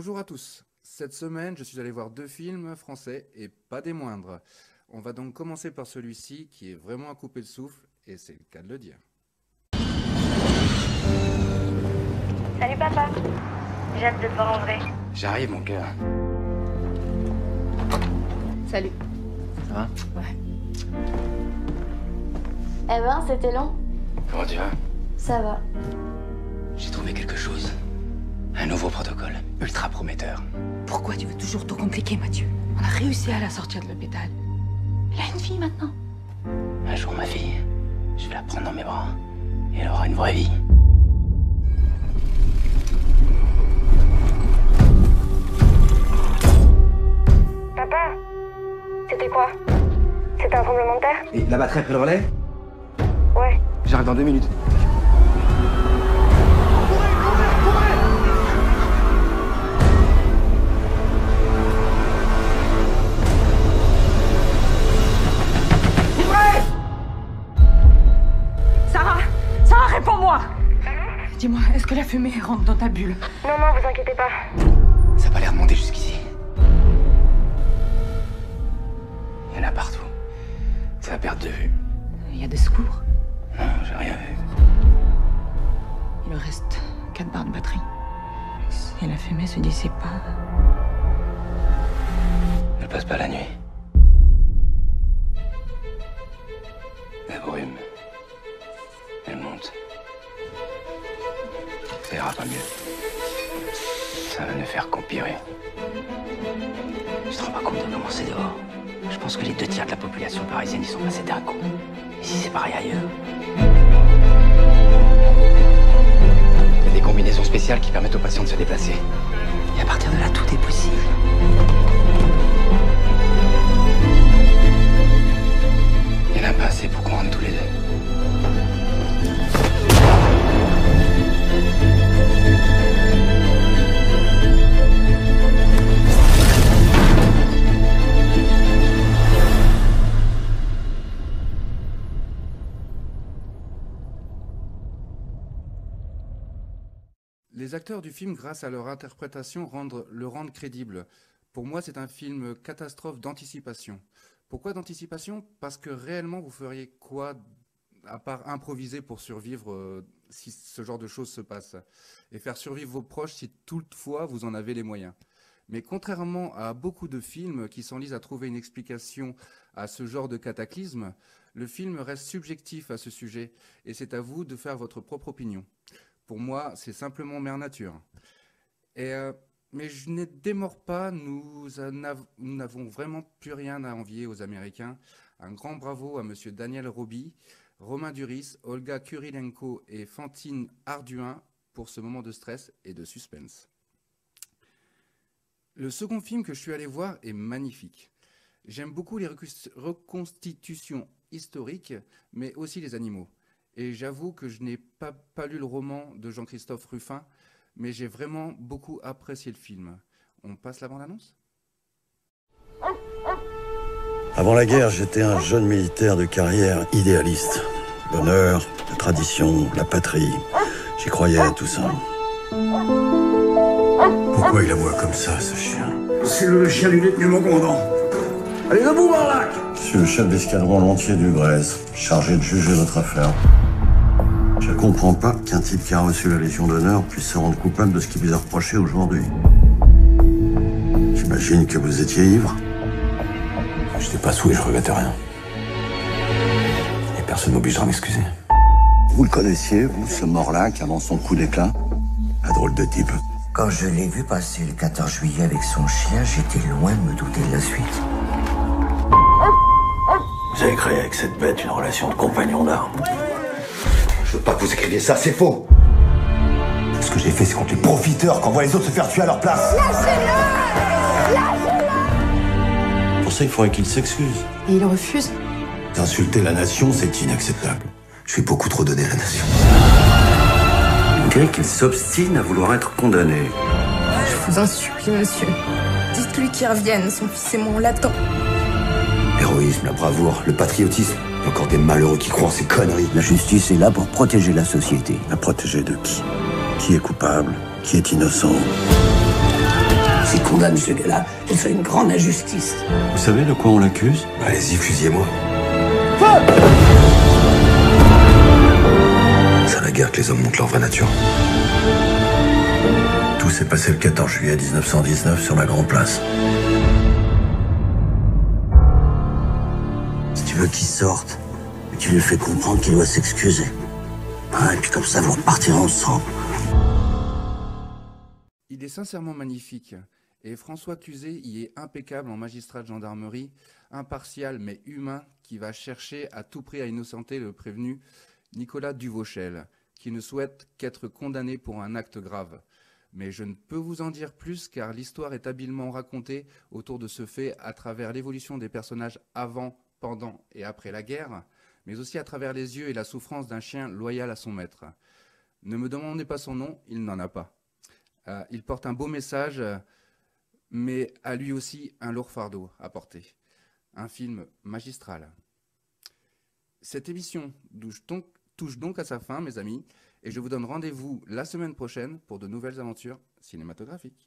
Bonjour à tous. Cette semaine, je suis allé voir 2 films français et pas des moindres. On va donc commencer par celui-ci qui est vraiment à couper le souffle et c'est le cas de le dire. Salut papa, j'ai hâte de te voir en vrai. J'arrive mon cœur. Salut. Ça va? Ouais. Eh ben, c'était long. Comment tu vas? Ça va. J'ai trouvé quelque chose. Un nouveau protocole, ultra prometteur. Pourquoi tu veux toujours tout compliquer, Mathieu? On a réussi à la sortir de l'hôpital. Elle a une fille maintenant. Un jour, ma fille, je vais la prendre dans mes bras. Et elle aura une vraie vie. Papa, c'était quoi? C'était un tremblement de terre? Et la batterie a pris le relais? Ouais. J'arrive dans 2 minutes. Sarah, réponds-moi! Dis-moi, est-ce que la fumée rentre dans ta bulle? Non, non, vous inquiétez pas. Ça a pas l'air de monter jusqu'ici. Il y en a partout. C'est à perte de vue. Il y a des secours. Non, j'ai rien vu. Il me reste 4 barres de batterie. Si la fumée se dissipe pas... Elle passe pas la nuit. La brume. Elle monte. Ça ira pas mieux. Ça va ne faire qu'empirer. Tu te rends pas compte de comment c'est dehors? Je pense que les 2 tiers de la population parisienne y sont passés d'un coup. Et si c'est pareil ailleurs? Il y a des combinaisons spéciales qui permettent aux patients de se déplacer. Et à partir de là, tout est possible. Il n'y en a pas assez pour qu'on rentre tous les 2. Les acteurs du film, grâce à leur interprétation, le rendent crédible. Pour moi, c'est un film catastrophe d'anticipation. Pourquoi d'anticipation? Parce que réellement, vous feriez quoi à part improviser pour survivre si ce genre de choses se passe? Et faire survivre vos proches si toutefois vous en avez les moyens. Mais contrairement à beaucoup de films qui s'enlisent à trouver une explication à ce genre de cataclysme, le film reste subjectif à ce sujet et c'est à vous de faire votre propre opinion. Pour moi, c'est simplement mère nature. Mais je ne démords pas, nous n'avons vraiment plus rien à envier aux Américains. Un grand bravo à monsieur Daniel Roby, Romain Duris, Olga Kurilenko et Fantine Arduin pour ce moment de stress et de suspense. Le second film que je suis allé voir est magnifique. J'aime beaucoup les reconstitutions historiques, mais aussi les animaux. Et j'avoue que je n'ai pas lu le roman de Jean-Christophe Ruffin, mais j'ai vraiment beaucoup apprécié le film. On passe la bande-annonce ? Avant la guerre, j'étais un jeune militaire de carrière idéaliste. L'honneur, la tradition, la patrie. J'y croyais à tout ça. Pourquoi il aboie comme ça, ce chien? C'est le chien du détenu commandant. Allez, debout, Marlac! Je suis le chef d'escadron entier du Grèce, chargé de juger votre affaire. Je comprends pas qu'un type qui a reçu la Légion d'honneur puisse se rendre coupable de ce qui vous est reproché aujourd'hui. J'imagine que vous étiez ivre. J'étais pas saoul et je regrettais rien. Et personne m'obligera à m'excuser. Vous le connaissiez, vous, ce Morlac, avant son coup d'éclat? Un drôle de type. Quand je l'ai vu passer le 14 juillet avec son chien, j'étais loin de me douter de la suite. Vous avez créé avec cette bête une relation de compagnon d'armes. Je veux pas que vous écriviez ça, c'est faux. Ce que j'ai fait, c'est contre les profiteurs qui envoient les autres se faire tuer à leur place. Pour ça, il faudrait qu'il s'excuse. Et il refuse. Insulter la nation, c'est inacceptable. Je suis beaucoup trop donné à la nation. On dirait qu'il s'obstine à vouloir être condamné. Je vous en supplie, monsieur. Dites-lui qu'il revienne, son fils et moi, on l'attend. L'héroïsme, la bravoure, le patriotisme. Il y a encore des malheureux qui croient en ces conneries. La justice est là pour protéger la société. À protéger de qui? Qui est coupable? Qui est innocent? S'il condamne ce gars-là, il fait une grande injustice. Vous savez de quoi on l'accuse? Allez-y, fusillez-moi. C'est à la guerre que les hommes montrent leur vraie nature. Tout s'est passé le 14 juillet 1919 sur la Grand Place. Si tu veux qu'il sorte, tu lui fais comprendre qu'il doit s'excuser. Et puis comme ça, vous repartirez ensemble. Il est sincèrement magnifique, et François Cluzet y est impeccable en magistrat de gendarmerie, impartial mais humain, qui va chercher à tout prix à innocenter le prévenu Nicolas Duvauchel, qui ne souhaite qu'être condamné pour un acte grave. Mais je ne peux vous en dire plus car l'histoire est habilement racontée autour de ce fait à travers l'évolution des personnages avant, pendant et après la guerre, mais aussi à travers les yeux et la souffrance d'un chien loyal à son maître. Ne me demandez pas son nom, il n'en a pas. Il porte un beau message, mais a lui aussi un lourd fardeau à porter. Un film magistral. Cette émission touche donc à sa fin, mes amis, et je vous donne rendez-vous la semaine prochaine pour de nouvelles aventures cinématographiques.